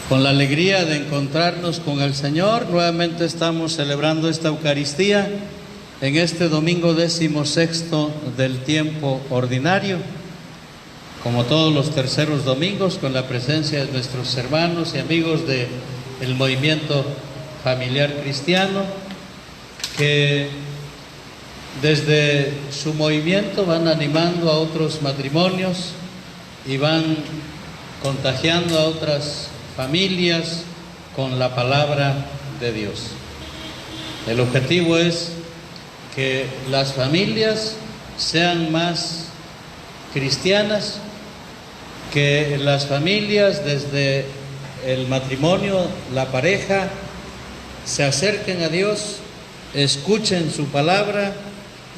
Con la alegría de encontrarnos con el Señor, nuevamente estamos celebrando esta Eucaristía en este domingo 16º del tiempo ordinario, como todos los terceros domingos, con la presencia de nuestros hermanos y amigos del movimiento familiar cristiano, que desde su movimiento van animando a otros matrimonios y van contagiando a otras familias con la palabra de Dios. El objetivo es que las familias sean más cristianas, que las familias desde el matrimonio, la pareja, se acerquen a Dios, escuchen su palabra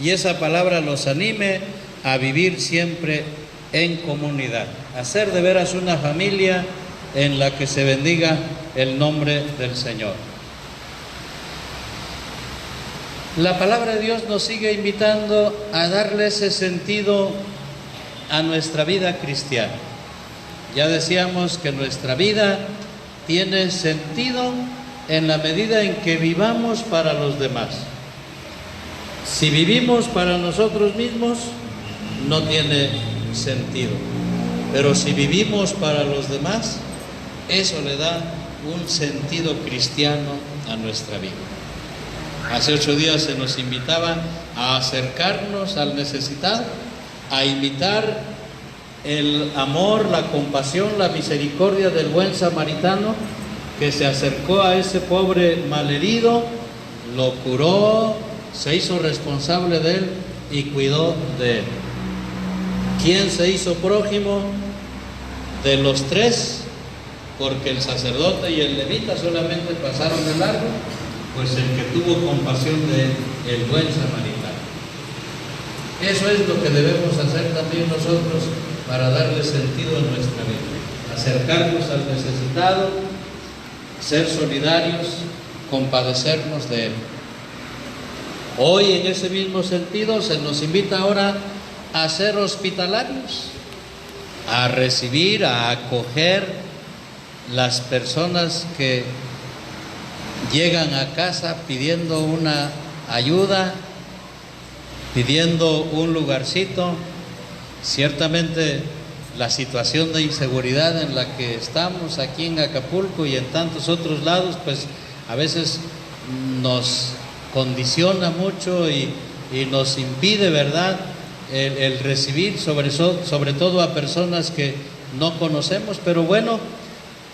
y esa palabra los anime a vivir siempre en comunidad, a ser de veras una familia en la que se bendiga el nombre del Señor. La palabra de Dios nos sigue invitando a darle ese sentido a nuestra vida cristiana. Ya decíamos que nuestra vida tiene sentido en la medida en que vivamos para los demás. Si vivimos para nosotros mismos, no tiene sentido. Pero si vivimos para los demás, eso le da un sentido cristiano a nuestra vida. Hace 8 días se nos invitaba a acercarnos al necesitado, a imitar el amor, la compasión, la misericordia del buen samaritano que se acercó a ese pobre malherido, lo curó, se hizo responsable de él y cuidó de él. ¿Quién se hizo prójimo de los tres? Porque el sacerdote y el levita solamente pasaron de largo, pues el que tuvo compasión de él, el buen samaritano. Eso es lo que debemos hacer también nosotros para darle sentido a nuestra vida. Acercarnos al necesitado, ser solidarios, compadecernos de él. Hoy, en ese mismo sentido, se nos invita ahora a ser hospitalarios, a recibir, a acoger las personas que llegan a casa pidiendo una ayuda, pidiendo un lugarcito. Ciertamente la situación de inseguridad en la que estamos aquí en Acapulco y en tantos otros lados, pues a veces nos condiciona mucho y nos impide, ¿verdad?, el recibir, sobre todo a personas que no conocemos. Pero bueno,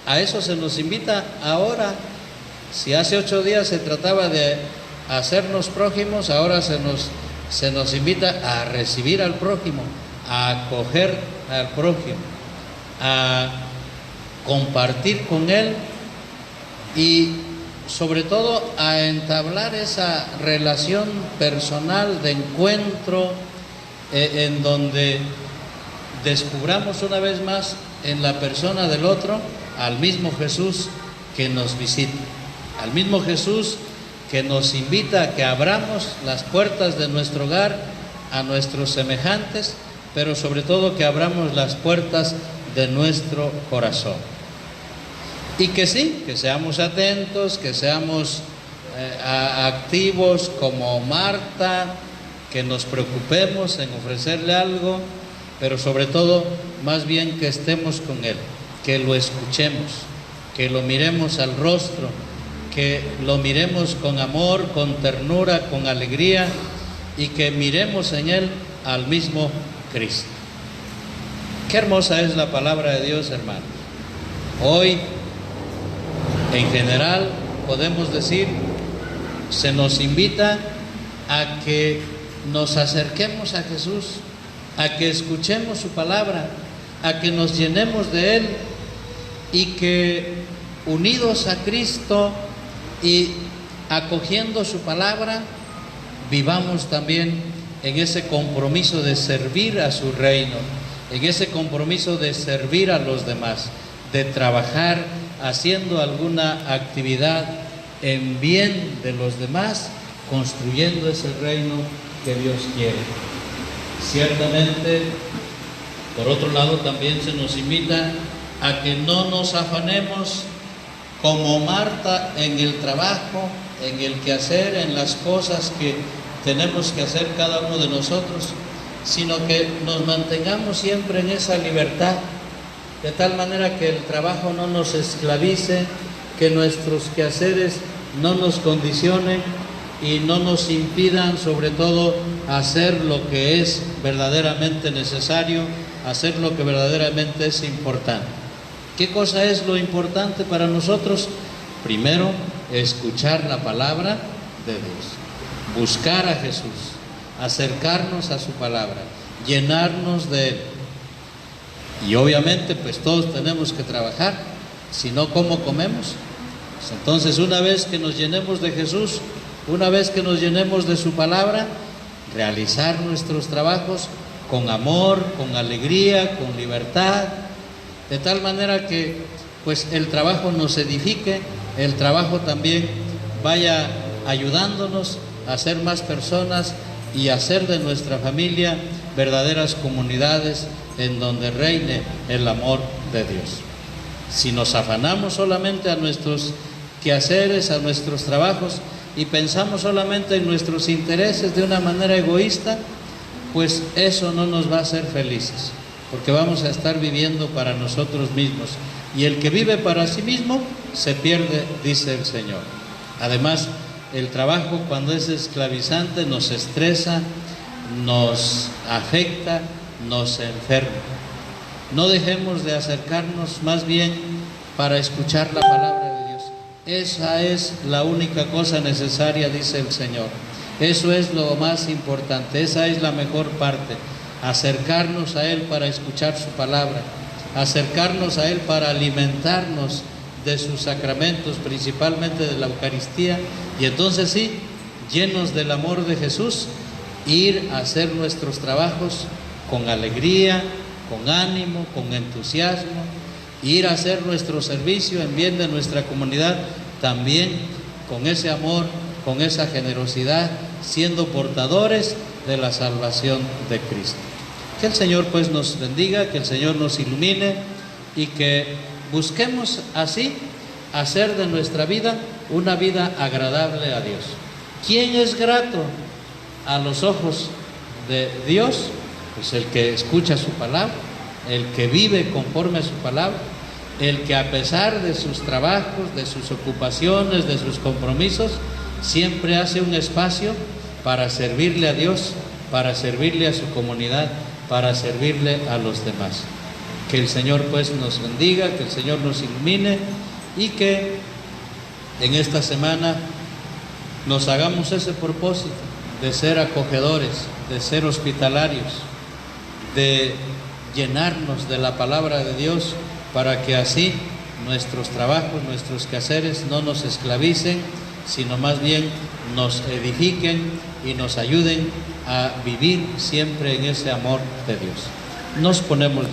a eso se nos invita ahora. Si hace 8 días se trataba de hacernos prójimos, ahora se nos invita a recibir al prójimo, a acoger al prójimo, a compartir con él y sobre todo a entablar esa relación personal de encuentro en donde descubramos una vez más en la persona del otro al mismo Jesús que nos visita, al mismo Jesús que nos invita a que abramos las puertas de nuestro hogar a nuestros semejantes, pero sobre todo que abramos las puertas de nuestro corazón. Y que sí, que seamos atentos, que seamos activos como Marta, que nos preocupemos en ofrecerle algo, pero sobre todo, más bien que estemos con Él, que lo escuchemos, que lo miremos al rostro, que lo miremos con amor, con ternura, con alegría y que miremos en Él al mismo Cristo. Qué hermosa es la palabra de Dios, hermanos. Hoy, en general, podemos decir, se nos invita a que nos acerquemos a Jesús, a que escuchemos su palabra, a que nos llenemos de Él y que unidos a Cristo y acogiendo su palabra, vivamos también en ese compromiso de servir a su reino, en ese compromiso de servir a los demás, de trabajar haciendo alguna actividad en bien de los demás, construyendo ese reino que Dios quiere. Ciertamente, por otro lado, también se nos invita a que no nos afanemos como Marta en el trabajo, en el quehacer, en las cosas que tenemos que hacer cada uno de nosotros, sino que nos mantengamos siempre en esa libertad, de tal manera que el trabajo no nos esclavice, que nuestros quehaceres no nos condicionen y no nos impidan, sobre todo, hacer lo que es verdaderamente necesario, hacer lo que verdaderamente es importante. ¿Qué cosa es lo importante para nosotros? Primero, escuchar la palabra de Dios, buscar a Jesús, acercarnos a su palabra, llenarnos de Él. Y obviamente pues todos tenemos que trabajar, si no, ¿cómo comemos? Pues entonces, una vez que nos llenemos de Jesús, una vez que nos llenemos de su palabra, realizar nuestros trabajos con amor, con alegría, con libertad, de tal manera que pues el trabajo nos edifique, el trabajo también vaya ayudándonos a ser más personas y hacer de nuestra familia verdaderas comunidades en donde reine el amor de Dios. Si nos afanamos solamente a nuestros quehaceres, a nuestros trabajos, y pensamos solamente en nuestros intereses de una manera egoísta, pues eso no nos va a hacer felices, porque vamos a estar viviendo para nosotros mismos, y el que vive para sí mismo se pierde, dice el Señor. Además, el trabajo, cuando es esclavizante, nos estresa, nos afecta, nos enferma. No dejemos de acercarnos más bien para escuchar la palabra de Dios. Esa es la única cosa necesaria, dice el Señor. Eso es lo más importante, esa es la mejor parte. Acercarnos a Él para escuchar su palabra, acercarnos a Él para alimentarnos de sus sacramentos, principalmente de la Eucaristía, y entonces sí, llenos del amor de Jesús, ir a hacer nuestros trabajos con alegría, con ánimo, con entusiasmo, ir a hacer nuestro servicio en bien de nuestra comunidad también con ese amor, con esa generosidad, siendo portadores de la salvación de Cristo. Que el Señor pues nos bendiga, que el Señor nos ilumine y que busquemos así hacer de nuestra vida una vida agradable a Dios. ¿Quién es grato a los ojos de Dios? Pues el que escucha su palabra, el que vive conforme a su palabra, el que a pesar de sus trabajos, de sus ocupaciones, de sus compromisos, siempre hace un espacio para servirle a Dios, para servirle a su comunidad, para servirle a los demás. Que el Señor pues nos bendiga, que el Señor nos ilumine y que en esta semana nos hagamos ese propósito de ser acogedores, de ser hospitalarios, de llenarnos de la palabra de Dios, para que así nuestros trabajos, nuestros quehaceres no nos esclavicen, sino más bien nos edifiquen y nos ayuden a vivir siempre en ese amor de Dios. Nos ponemos